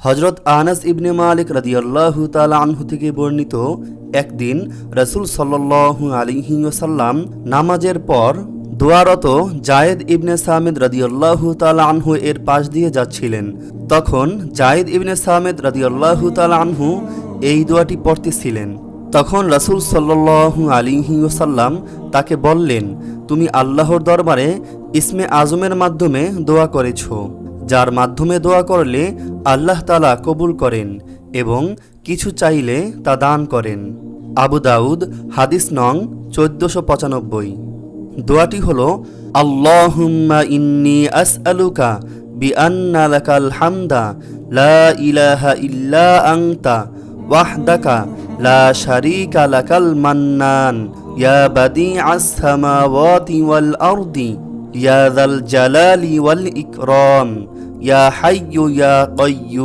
হযরত আনাস ইবনে মালিক রাদিয়াল্লাহু তাআলা আনহু থেকে বর্ণিত, একদিন রাসূল সাল্লাল্লাহু আলাইহি ওয়াসাল্লাম নামাজের পর দোয়ারত যায়েদ ইবনে সামিদ রাদিয়াল্লাহু তাআলা আনহু এর পাশ দিয়ে যাচ্ছিলেন। তখন যায়েদ ইবনে সামিদ রাদিয়াল্লাহু তাআলা আনহু এই দোয়াটি পড়তেছিলেন। তখন রাসূল সাল্লাল্লাহু আলাইহি ওয়াসাল্লাম তাকে বললেন, তুমি আল্লাহর দরবারে ইসমে আজমের মাধ্যমে দোয়া করেছ, যার মাধ্যমে দোয়া করলে আল্লাহ তাআলা কবুল করেন এবং কিছু চাইলে তা দান করেন। আবু দাউদ, হাদিস নং 1495। দোয়াটি হলো, আল্লাহুম্মা ইন্নী আসআলুকা বিআন্না লাকাল হামদা লা ইলাহা ইল্লা আনতা ওয়াহদাকা লা শারীকা লাকাল মান্নান ইয়া বাদিআস সামাওয়াতি ওয়াল আরদি ইয়া যাল জালালি ওয়াল ইকরাম ইয়া হাইয়্যু ইয়া কাইয়্যুম।